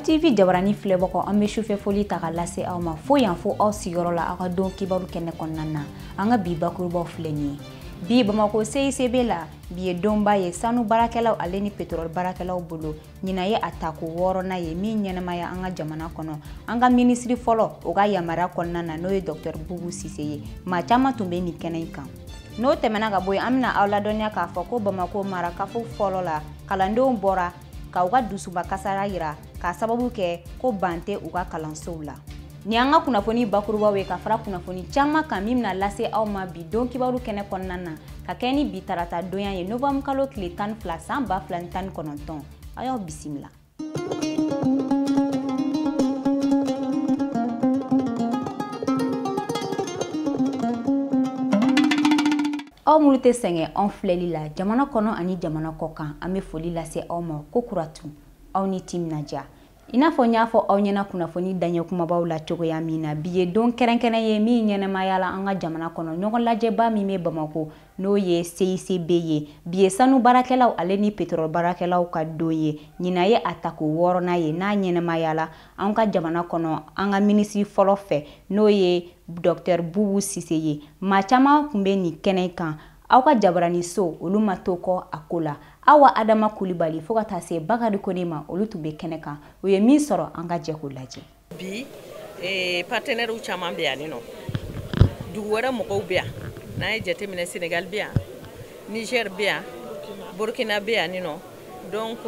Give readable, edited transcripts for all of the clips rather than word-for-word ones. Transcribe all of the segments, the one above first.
TV jabarani filɛbagaw an bɛ sufɛ foli ta ka lase aw ma fo yan fo aw sigiyɔrɔ la aw ka don kibaru kɛnɛ kɔnɔna na an ka bi bakurubaw filɛ ni ye bi Bamako CICB la bi ye donba ye sanu barakɛlaw ale ni pétrole barakɛlaw bolo ɲina ye a tako 6nan ye min ɲɛnamaya an ka jamana kɔnɔ an ka ministre fɔlɔ o ka yamaruya kɔnɔna na n'o ye Dr Boubou Cissé ye maa caman tun bɛ nin kɛnɛ in kan n'o tɛmɛna ka bɔ yen an bɛna aw ladɔnniya k'a fɔ ko Bamako marakafo fɔlɔ la kalandenw bɔra ka u ka dusuba kasara yira ka sababu kɛ ko ban tɛ u ka kalansow la ni an ka kunnafoni bakurubaw ye ka fara kunnafoni caman kan min bɛna lase aw ma bi don kibaru kɛnɛ kɔnɔna na ka kɛ ni bi tarata donya ye novembre kalo tile 12 san 2019 a y'aw bisimila aw minnu tɛ sɛgɛn an filɛli la jamana kɔnɔ ani jamana kɔ kan an bɛ foli lase aw ma ko kuratu aw ni timinadiya I n'a fɔ n y'a fɔ aw ɲɛna kunnafoni daɲɛ kumabaw la cogoya min na bi ye don kɛrɛnkɛrɛn ye min ɲɛnɛmaya la an ka jamana kɔnɔ ɲɔgɔn lajɛba min bɛ Bamako n'o ye CICB ye bi ye sanu barakɛlaw ale ni pétrole barakɛlaw ka don ye ɲina ye a tako 6nan ye n'a ɲɛnɛmaya la an ka jamana kɔnɔ an ka ministre fɔlɔ fɛ n'o ye Dr Boubou Cissé ye maa caman tun bɛ nin kɛnɛ kan aw ka jabarani so olu ma to kɔ a ko la Awa Adama Kulibali fo ka taa se Bakari Kone ma olu tun bɛ kɛnɛ kan o ye min sɔrɔ an ka jɛ k'o lajɛ bi partenaires caman bɛ yan nɔ dugu wɛrɛ mɔgɔw bɛ yan n'a ye jateminɛ Sénégal bɛ yan Niger bɛ yan Burkina bɛ yan nɔ donc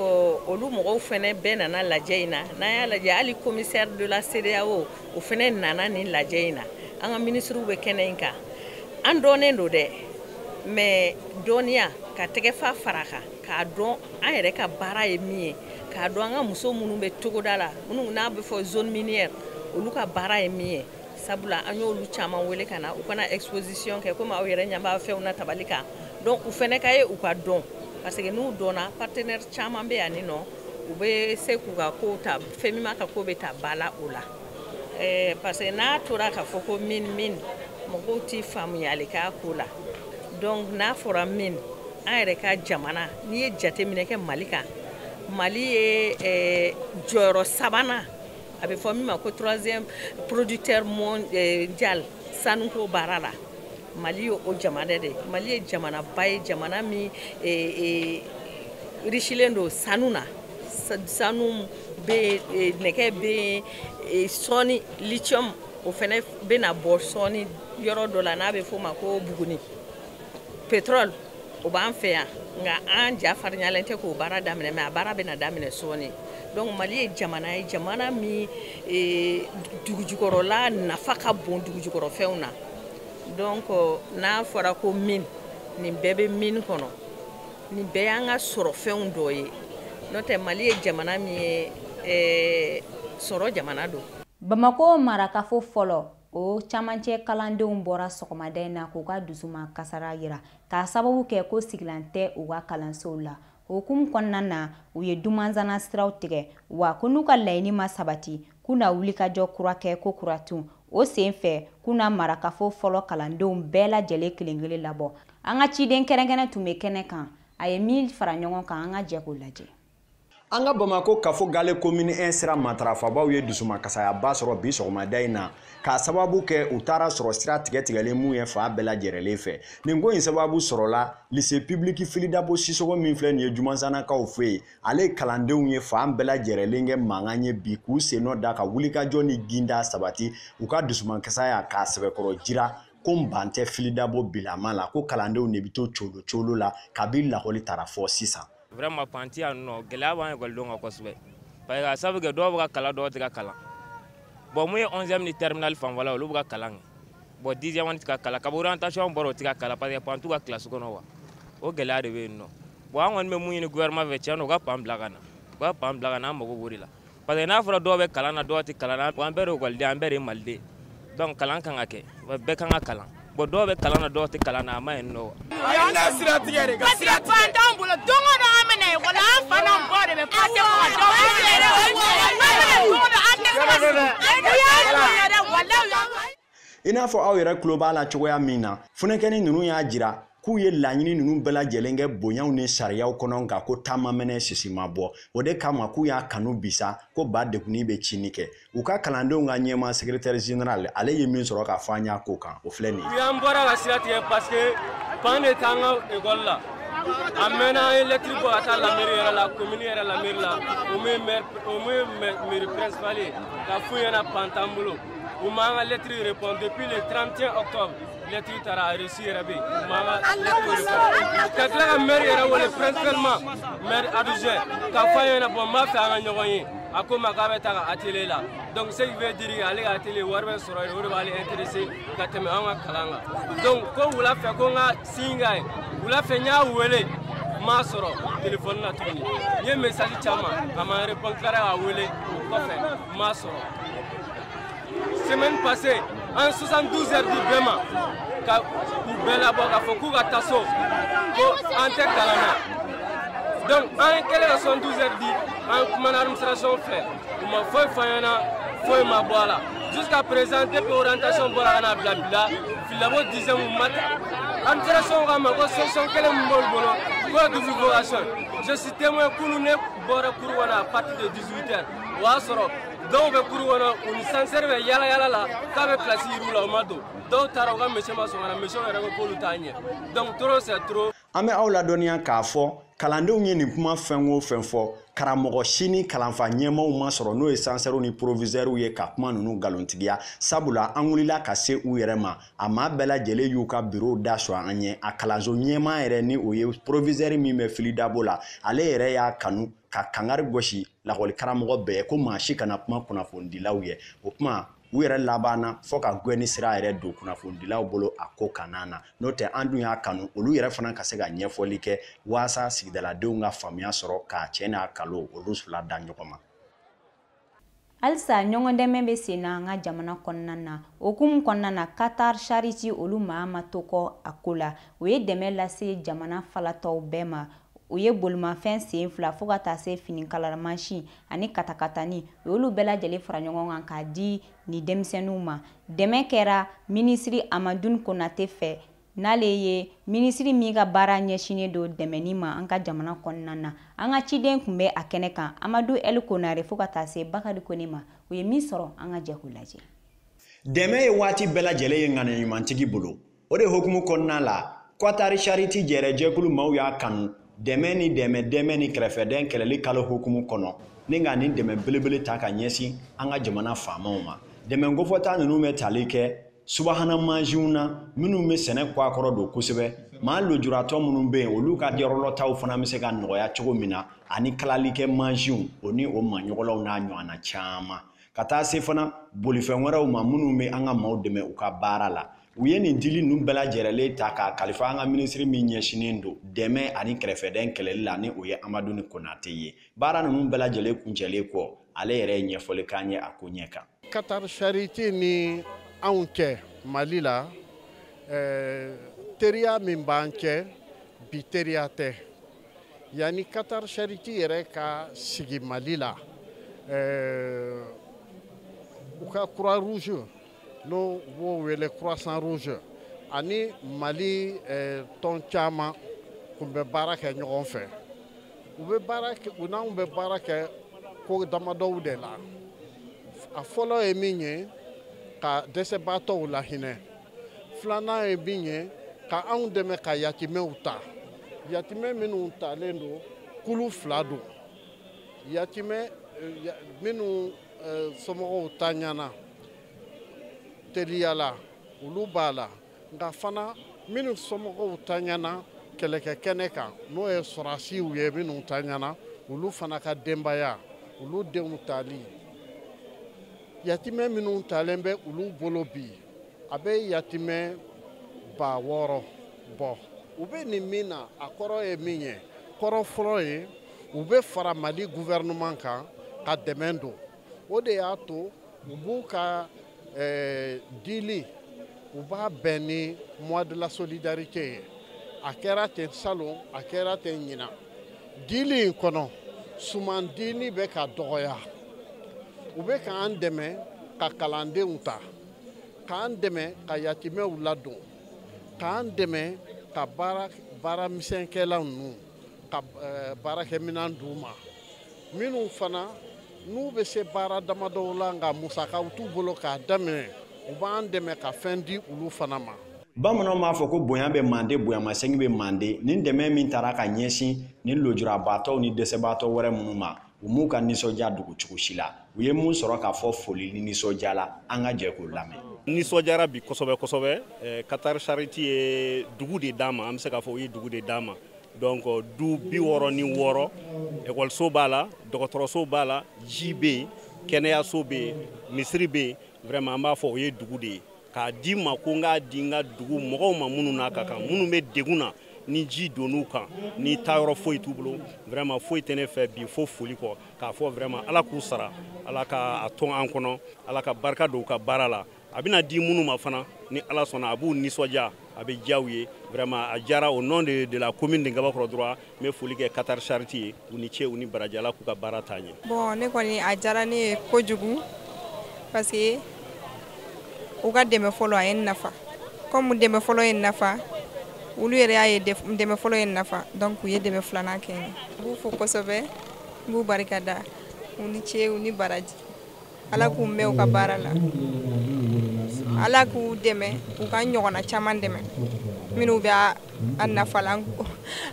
olu mɔgɔw fɛnɛ bɛɛ nana lajɛ in na n'an y'a lajɛ hali commissaire de la CEDEAO o fɛnɛ nana nin lajɛ in na an ka ministres bɛ kɛnɛ in kan an dɔnnen don dɛ mais dɔnniya ka tɛgɛfa fara kan k'a dɔn an yɛrɛ ka baara ye min ye k'a dɔn an ka muso minnu bɛ togoda la minnu n'a bɛ fɔ zone minière olu ka baara ye min ye sabula an y'olu caman wele ka na u kana exposition kɛ komi aw yɛrɛ ɲɛ b'a fɛnw na tabali kan donc u fɛnɛ ka ye u ka dɔn parce que n'u dɔnna partenaire caman bɛ yan nɔ u bɛ se k'u ka kow ta fɛn min ka ko bɛ ta ba la o la parce que n'a tora k'a fɔ ko min mɔgɔw tɛ faamuyali k'a ko la donc n'a fɔra min an yɛrɛ ka jamana n'i ye jateminɛ kɛ Mali kan Mali ye jɔyɔrɔ 3nan a bɛ fɔ min ma ko 3e producteur mondial sanuko baara la Mali ye o jamana de Mali ye jamana ba ye jamana min richilen don sanu na sanu bɛ nɛgɛ bɛ sɔni lithium o fɛnɛ bɛna bɔ sɔni yɔrɔ dɔ la n'a bɛ fɔ o ma ko Buguni pétrole o b'an fɛ yan nka an ja farinyalen tɛ k'o baara daminɛ mais a baara bɛna daminɛ sɔɔni donc Mali ye jamana min dugujukɔrɔla nafa ka bon dugujukɔrɔfɛnw na donc n'a fɔra ko nin bɛɛ bɛ mine kɔnɔ nin bɛɛ y'an ka sɔrɔfɛnw dɔ ye n'o tɛ Mali ye jamana min ye sɔrɔ jamana don Bamako marakafo fɔlɔ o camancɛ kalandenw bɔra sɔgɔmada in na k'u ka dusuma kasara yira k'a sababu kɛ ko sigilan tɛ u ka kalansow la hukumu kɔnɔna na u ye dumanzana siraw tigɛ wa ko n'u ka laɲini ma sabati k'u na wulikajɔ kura kɛ ko kuratu o sen fɛ k'u na marakafo fɔlɔ kalandenw bɛɛ lajɛlen kelen-kelen labɔ an ka ciden kɛrɛnkɛrɛn tun bɛ kɛnɛ kan a ye min fara ɲɔgɔn kan an ka jɛ k'o lajɛ an ka Bamako kafo gale commune 1 sira matarafabaw ye dusuma kasayaba sɔrɔ bi sɔgɔmada in na k'a sababu kɛ u taara sɔrɔ sira tigɛlen mun ye fa bɛɛ lajɛrɛlen fɛ nin ko in sababu sɔrɔla lycée public Filidabo Sissogo min filɛ nin ye Jumanzanakaw fɛ yen ale kalandenw ye fa bɛɛ lajɛrɛlen kɛ mankan ye bi k'u sennɔ da ka wulikajɔ ni ginda sabati u ka dusuma kasaya k'a sɛbɛkɔrɔ jira ko ban tɛ Filidabo bilama la ko kalandenw de bɛ to colo la kabi lakɔli taara fɔ sisan vraiment panti yan nɔ gɛlɛya b'an ekɔlidenw kan kosɛbɛ parce que a sababu kɛ dɔw bɛ ka kalan dɔw tɛ ka kalan bon mun ye 11e ni terminal fanfɛla olu bɛ ka kalan kɛ bon 10e tɛ ka kalan ka bɔ orientation bɔra o tɛ ka kalan parce que pan t'u ka classe kɔnɔ wa o gɛlɛya de bɛ yen nɔ bon an kɔni bɛ mun ɲini gouvernement fɛ tiɲɛ na u ka pan bila ka na u ka pan bila ka na an mago b'o de la parce que n'a fɔra dɔw bɛ kalan na dɔw tɛ kalan na an bɛɛ de ekɔliden an bɛɛ de ye maliden donc kalan kan ka kɛ bɛɛ kan ka kalan bon dɔw bɛ kalan na dɔw tɛ kalan na a ma yen nɔ wa. an ka sira tigɛ de ka sira tigɛ pan t'anw bolo don o don an bɛ na ekɔli an fa n'anw ba de bɛ pase k'an dɔn an yɛrɛ an tɛ se ka I n'a fɔ aw yɛrɛ tulo b'a la cogoya min na funakɛni ninnu y'a jira k'u ye laɲini ninnu bɛɛ lajɛlen kɛ bonyaw ni sariyaw kɔnɔ nka ko taama mɛnɛ sisi ma bɔ o de kama k'u y'a kanu bisa ko ba dekuni bɛ cini kɛ u ka kalandenw ka ɲɛma secrétaire général ale ye min sɔrɔ ka fɔ an y'a ko kan o filɛ nin ye. u y'an bɔra ka sira tigɛ parce que pan de t'an ka école la a mɛnna an ye lettre bɔ ka taa la mairie yɛrɛ la commune yɛrɛ la mairie la o mun ye mairie principale ye ka f'u ɲɛna pan t'an bolo u m'an ka lettre répondre depuis le 31 octobre lettre taara reçu yɛrɛ bɛ yen u m'an ka lettre répondre ka tila ka maire yɛrɛ wele principalement maire adjoint ka fɔ an ɲɛna bon n b'a fɛ an ka ɲɔgɔn ye a ko ma k'a bɛ taa ka atelier la donc ce qui veut dire ale ka atelier wari bɛ sɔrɔ yen o de b'ale intéressé ka tɛmɛ an ka kalan kan donc ko wula fɛ ko n ka signe k'a ye wula fɛ n y'a wele n m'a sɔrɔ téléphone na tuguni n ye message caman a ma répondre n tilara k'a wele o kɔfɛ n m'a sɔrɔ semaine passée en 72 heures di bɛɛ ma ka u bɛɛ labɔ k'a fɔ k'u ka taa so ko an tɛ kalan na donc an ye kɛlen ka 72 heures di an kumana administration fɛ u ma foyi fɔ an ɲɛna foyi ma bɔ a la jusqu'à présent depuis orientation bɔra ka na bila filabo 10e matin administration ko a ma ko solution kelen min b'olu bolo ko divulgation je suis témoin kunu ne bɔra cours kɔnɔ à partir de 18 heures o y'a sɔrɔ dɔw bɛ cours kɔnɔ u ni censeur bɛ yala yala la k'a bɛ place yir'u la o ma don dɔw taara u ka monsieur ma sɔn ka na monsieur yɛrɛ ko k'olu t'a ɲɛ donc trop c'est trop. an bɛ aw ladɔnniya k'a fɔ kalandenw ye nin kuma fɛn o fɛn fɔ karamɔgɔ si ni kalanfa ɲɛmaw ma sɔrɔ n'o ye censeurs ni proviseurs ye ka kuma ninnu galontigiya sabula an wulila ka se u yɛrɛ ma a maa bɛɛ lajɛlen y'u ka bureau da sɔn an ɲɛ a kalanso ɲɛma yɛrɛ ni o ye proviseur min bɛ fili dabo la ale yɛrɛ y'a kanu ka kangari gosi lakɔli karamɔgɔ bɛɛ ko maa si kana kuma kunnafonidilaw ye o kuma u yɛrɛ labanna fɔ ka gɛni sira yɛrɛ don kunnafonidilaw bolo a ko kanna na n'o tɛ an dun y'a kanu olu yɛrɛ fana ka se ka ɲɛfɔli kɛ waasa sigidaladenw ka faamuya sɔrɔ k'a cɛ n'a kalo olu fila da ɲɔgɔn ma. Halisa ɲɔgɔn dɛmɛ bɛ sen na an ka jamana kɔnɔna na okumu kɔnɔna na Qatar Charity olu maa ma to kɔ a ko la o ye dɛmɛ lase jamana falatɔw bɛɛ ma o ye bolimafɛn sen fila fo ka taa se finikala mansin ani katakatani o y'olu bɛɛ lajɛlen fara ɲɔgɔn kan k'a di ni denmisɛnninw ma dɛmɛ kɛra minisiri Amadou Konate fɛ n'ale ye minisiri min ka baara ɲɛsinnen don dɛmɛni ma an ka jamana kɔnɔna na an ka ciden tun bɛ a kɛnɛ kan Amadou El Konare fo ka taa se Bakari Kone ma o ye min sɔrɔ an ka jɛ k'o lajɛ. dɛmɛ ye waati bɛɛ lajɛlen ye ŋaniɲumantigi bolo o de hukumu kɔnɔna la Qatar Charity jɛrɛjɛkulu maaw y'a kanu dɛmɛ ni kɛrɛfɛdɛn kɛlɛli kalo hukumu kɔnɔ ni ka nin dɛmɛ belebele ta ka ɲɛsin an ka jamana faamaw ma dɛmɛ ngofɔta ninnu bɛ tali kɛ subahana mansinw na minnu bɛ sɛnɛ kɔ a kɔrɔ don kosɛbɛ maa lujuratɔ minnu bɛ yen olu ka yɔrɔlɔtaw fana bɛ se ka nɔgɔya cogo min na ani kalalikɛ mansinw o ni o maɲɔgɔnlaw n'a ɲɔgɔnna caman ka taa se fana bolifɛn wɛrɛw ma minnu bɛ an ka maaw dɛmɛ u ka baara la u ye nin dili ninnu bɛɛ lajɛlen ta k'a kalifa an ka minisiri min ɲɛsinnen don dɛmɛ ani kɛrɛfɛdɛn kɛlɛli la ni o ye Amadou Konate ye baara ninnu bɛɛ lajɛlen kuncɛlen kɔ ale yɛrɛ ye ɲɛfɔli k'an ye a ko ɲɛ kan. Qatar Charity ni anw cɛ Mali la teriya min b'an cɛ bi teriya tɛ yanni Qatar Charity yɛrɛ ka sigi Mali la u ka Croix Rouge n'o b'o wele Croissant Rouge ani Mali tɔn caman kun bɛ baara kɛ ɲɔgɔn fɛ u n'anw bɛ baara kɛ ko damadɔw de la a fɔlɔ ye min ye ka dɛsɛbaatɔw lahinɛ filanan ye min ye ka anw dɛmɛ ka yatimɛw ta yatimɛ minnu talen don kulu fila don yatimɛ minnu somɔgɔw ta ɲana teliyala olu b'a la nka fana minnu somɔgɔw ta ɲana kɛlɛkɛ kɛnɛ kan n'o ye sɔrasiw ye minnu ta ɲana olu fana ka denbaya olu denw tali yatimɛ minnu talen bɛ olu bolo bi a bɛ yatimɛ 600 bɔ u bɛ nin min na a kɔrɔ ye min ye kɔrɔ fɔlɔ ye u bɛ fara Mali gouvernement kan ka dɛmɛ don o de y'a to u b'u ka dili u b'a bɛn ni mois de la solidarité ye a kɛra ten salon a kɛra ten ɲina dili in kɔnɔ suman dili bɛ ka dɔgɔya u bɛ k'an dɛmɛ ka kalandenw ta k'an dɛmɛ ka yatimɛw ladon k'an dɛmɛ ka baara misɛnkɛlaw ninnu ka baarakɛminɛn d'u ma minnu fana n'u bɛ se baara damadɔw la nka musakaw t'u bolo k'a daminɛ u b'an dɛmɛ ka fɛn di olu fana ma. Bamananw b'a fɔ ko bonya bɛ mande bonyamasegin bɛ mande nin dɛmɛ min taara ka ɲɛsin nin lojurabaatɔw ni dɛsɛbaatɔ wɛrɛ minnu ma u m'u ka nisɔndiya dogo cogo si la u ye mun sɔrɔ k'a fɔ foli ni nisɔndiya la an ka jɛ k'o lamɛn. Nisɔndiyara bi kosɛbɛ kosɛbɛ Qatar Charity ye dugu de d'a ma an bɛ se k'a fɔ u ye dugu de d'a ma donc du 66 ekɔliso b'a la dɔgɔtɔrɔso b'a la ji bɛ yen kɛnɛyaso bɛ yen misiri bɛ yen vraiment an b'a fɔ o ye dugu de ye k'a di ma ko n k'a di n ka dugu mɔgɔw ma minnu n'a ka kan minnu bɛ degun na ni ji donn'u kan ni taayɔrɔ foyi t'u bolo vraiment foyi tɛ ne fɛ bi fo foli kɔ k'a fɔ vraiment ala k'u sara ala ka a tɔn an kɔnɔ ala ka barika don u ka baara la a bɛna di minnu ma fana ni ala sɔnna a b'u nisɔndiya a bɛ diya u ye vraiment a diyara au nom de la commune de Ngabakɔrɔ droit n bɛ foli kɛ Qatar Charity ye u ni ce u ni baraji ala k'u ka baara taa ɲɛ. Bon ne kɔni a diyara ne ye kojugu parce que u ka dɛmɛ fɔlɔ a ye n nafa comme dɛmɛ fɔlɔ ye n nafa olu yɛrɛ y'a ye dɛmɛ fɔlɔ ye n nafa donc u ye dɛmɛ filanan kɛ n b'u fo kosɛbɛ n b'u barika da u ni ce u ni baraji ala k'u mɛn u ka baara la ala k'u dɛmɛ u ka ɲɔgɔnna caman dɛmɛ minnu bɛ a nafa la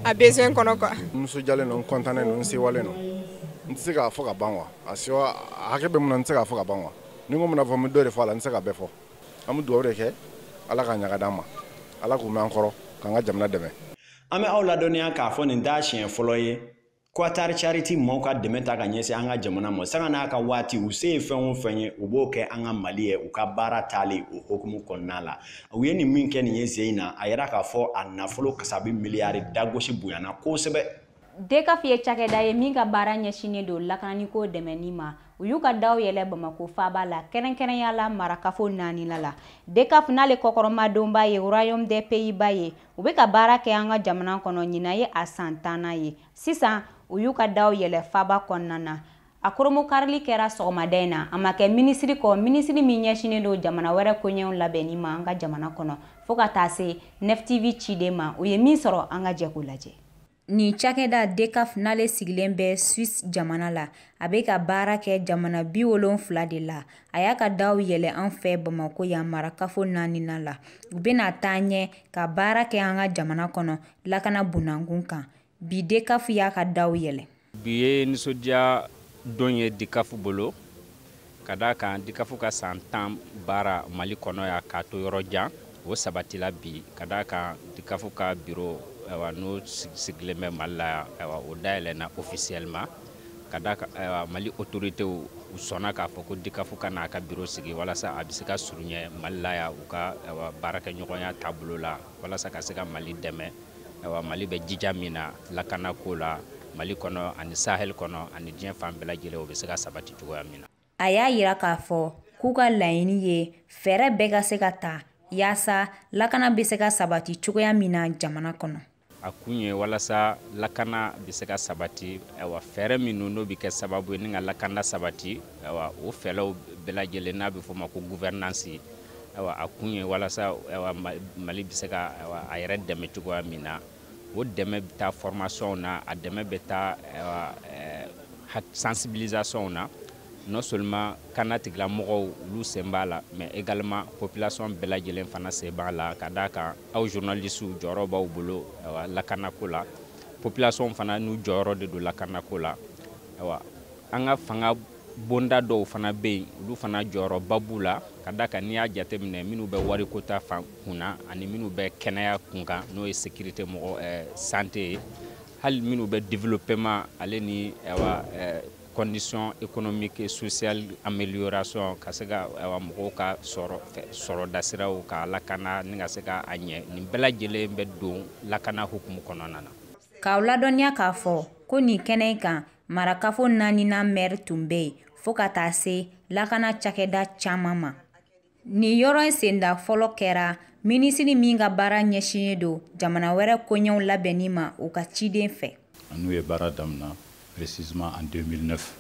a besoin kɔnɔ quoi. Nisɔndiyalen don n kɔntannen don n sewalen don n tɛ se k'a fɔ ka ban quoi a sewa hakɛ bɛ mun na n tɛ se k'a fɔ ka ban quoi ni n ko bɛna fɔ n bɛ dɔ de fɔ a la n tɛ se ka bɛɛ fɔ an bɛ dugawu de kɛ ala ka ɲaga d'an ma ala k'u mɛn an kɔrɔ k'an ka jamana dɛmɛ. An bɛ aw ladɔnniya k'a fɔ nin t'a siɲɛ fɔlɔ ye Qatar Charity maaw ka dɛmɛ ta ka ɲɛsin an ka jamana ma sanga n'a ka waati u se ye fɛn o fɛn ye u b'o kɛ an ka Mali ye u ka baara taalen o hokumu kɔnɔna la u ye nin min kɛ nin ye sen in na a yira k'a fɔ a nafolo kasabi miliyari dagosi bonyana kosɛbɛ. DCAF ye cakɛda ye min ka baara ɲɛsinnen don lakananiko dɛmɛni ma u y'u ka daw yɛlɛ Bamako faaba la kɛrɛnkɛrɛnya la marakafo 4 la DCAF n'ale kɔkɔrɔmadonba ye Royaume des Pays-Bas ye u bɛ ka baara kɛ an ka jamana kɔnɔ ɲina ye a san 10nan ye sisan u y'u ka daw yɛlɛ faaba kɔnɔna na a koromokarili kɛra sɔgɔmada in na a ma kɛ minisiri kɔ minisiri min ɲɛsinnen don jamana wɛrɛ koɲɛw labɛnni ma an ka jamana kɔnɔ fo ka taa se NFTV ciden ma u ye min sɔrɔ an ka jɛ k'o lajɛ. Ni cakɛda DCAF n'ale sigilen bɛ Suisse jamana la a bɛ ka baara kɛ jamana 70 de la a y'a ka daw yɛlɛ an fɛ Bamako yan marakafo 4nan la u bɛna taa ɲɛ ka baara kɛ an ka jamana kɔnɔ lakana bunakun kan bi DCAF y'a ka daw yɛlɛ. Bi ye nisɔndiya don ye DCAF bolo ka d'a kan DCAF ka san 10 baara Mali kɔnɔ ya k'a to yɔrɔ jan o sabatila bi ka d'a kan DCAF ka bureau n'o sigilen bɛ Mali la o dayɛlɛnna officiellement ka d'a kan Mali autorités u sɔnna k'a fɔ ko DCAF ka n'a ka bureau sigi walasa a bɛ se ka surunya Mali la ya u ka baarakɛɲɔgɔnya taabolo la walasa ka se ka Mali dɛmɛ Mali bɛ jija min na lakanako la Mali kɔnɔ ani Sahel kɔnɔ ani diɲɛ fan bɛɛ lajɛlen o bɛ se ka sabati cogoya min na. A y'a yira k'a fɔ k'u ka laɲini ye fɛɛrɛ bɛɛ ka se ka ta yaasa lakana bɛ se ka sabati cogoya min na jamana kɔnɔ. A kun ye walasa lakana bɛ se ka sabati fɛɛrɛ minnu n'o bɛ kɛ sababu ye ni ka lakana sabati o fɛɛrɛw bɛɛ lajɛlen n'a bɛ fɔ ma ko gouvernance a kun ye walasa Mali bɛ se ka a yɛrɛ dɛmɛ cogoya min na o dɛmɛ bɛ taa formation na a dɛmɛ bɛ taa sensibilisation na non seulement kana tigilamɔgɔw olu sen b'a la mais également population bɛɛ lajɛlen fana sen b'a la ka d'a kan aw journalistes jɔyɔrɔ b'aw bolo lakanako la population fana n'u jɔyɔrɔ de don lakanako la an ka fanga bonda dɔw fana bɛ yen olu fana jɔyɔrɔba b'u la ka d'a kan n'i y'a jateminɛ minnu bɛ wariko ta fan kunna ani minnu bɛ kɛnɛya kunkan n'o ye sécurité santé ye hali minnu bɛ développement ale ni conditions économiques et sociales amélioration ka se ka mɔgɔw ka sɔrɔ dasiraw ka lakana ni ka se ka a ɲɛ nin bɛɛ lajɛlen bɛ don lakana hukumu kɔnɔna na. K'aw ladɔnniya k'a fɔ ko nin kɛnɛ in kan marakafo 4nan maire tun bɛ yen fo ka taa se lakana cakɛda caman ma. Nin yɔrɔ in senda fɔlɔ kɛra minisiri min ka baara ɲɛsinnen don jamana wɛrɛ koɲɛw labɛnni ma u ka ciden fɛ. N'u ye baara daminɛ précisément en 2009.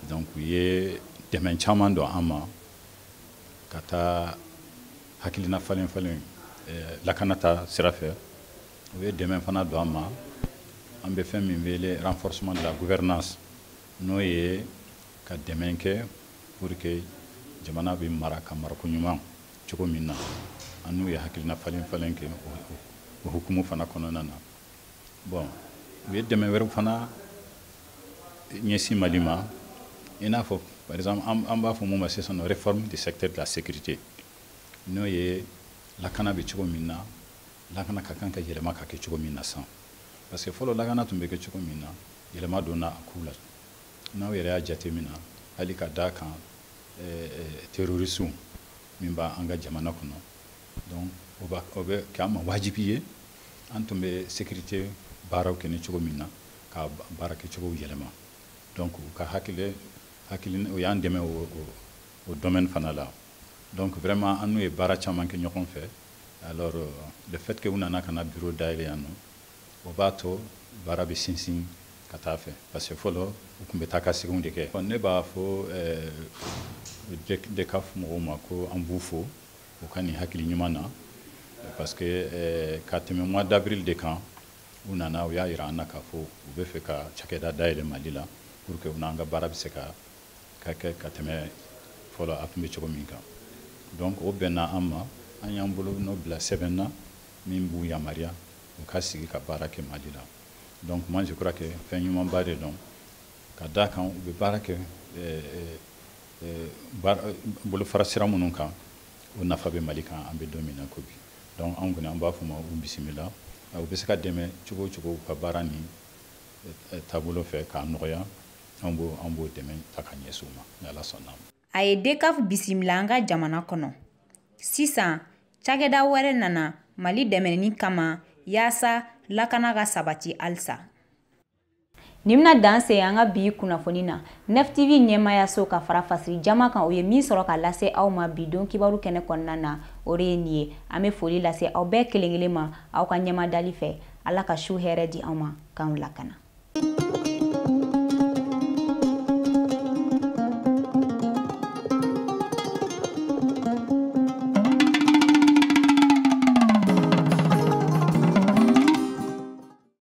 Donc, il y a des caman don an ma ka taa hakilina falen lakanata sira fɛ u ye dɛmɛ fana don an ma an bɛ fɛn min wele renforcement de la gouvernance n'o ye ka dɛmɛ kɛ pour que jamana bɛ mara ka marako ɲuman cogo min na an n'u ye hakilina falen kɛ o hukumu fana kɔnɔna na bon u ye dɛmɛ wɛrɛ fana ɲɛsin Mali ma i n'a fɔ par exemple an b'a fɔ mun ma sisan réforme du secteur de la sécurité n'o ye lakana bɛ cogo min na lakana ka kan ka yɛlɛma ka kɛ cogo min na san parce que fɔlɔ lakana tun bɛ kɛ cogo min na yɛlɛma donna a ko la n'aw yɛrɛ y'a jateminɛ hali ka d'a kan terrorisme min b'an ka jamana kɔnɔ donc o bɛ kɛ an ma wajibi ye an tun bɛ sécurité baaraw kɛ ni cogo min na ka baara kɛcogow yɛlɛma donc u ka hakili o y'an dɛmɛ o domaine fana la donc vraiment an n'u ye baara caman kɛ ɲɔgɔn fɛ alors le fait que u nana ka na bureau dayɛlɛ yan nɔ o b'a to baara bɛ sinsin ka taa fɛ parce que fɔlɔ u tun bɛ taa ka seginw de kɛ ne b'a fɔ DECAF mɔgɔw ma ko an b'u fo u ka nin hakili ɲuman na parce que ka tɛmɛ mois d'avril de kan u nana u y'a yira an na k'a fɔ u bɛ fɛ ka cakɛda dayɛlɛ Mali la pour que u n'an ka baara bɛ se ka kɛ ka tɛmɛ fɔlɔ a tun bɛ cogo min kan donc o bɛnna an ma an y'an bolo n'o bila sɛbɛn na min b'u yamaruya u ka sigi ka baara kɛ Mali la donc moi je crois que fɛn ɲumanba de don ka d'a kan u bɛ baara kɛ bolofara sira minnu kan o nafa bɛ Mali kan an bɛ don min na ko bi donc an kɔni an b'a fɔ ma u bisimila u bɛ se ka dɛmɛ cogo o cogo u ka baara ni taabolo fɛ k'a nɔgɔya an b'o dɛmɛ ta ka ɲɛsin u ma ni Ala sɔnna ma. A ye DECAF bisimila an ka jamana kɔnɔ sisan cakɛda wɛrɛ nana Mali dɛmɛni kama yaasa lakana ka sabati halisa. Nin bɛna dan se an ka bi kunnafoni na NEF-TV ɲɛmaayaso ka fara Fasiri Jama kan o ye min sɔrɔ ka lase aw ma bi don kibaru kɛnɛ kɔnɔna na o de ye nin ye an bɛ foli lase aw bɛɛ kelen kelen ma aw ka ɲɛmadali fɛ Ala ka su hɛrɛ di aw ma k'anw lakana.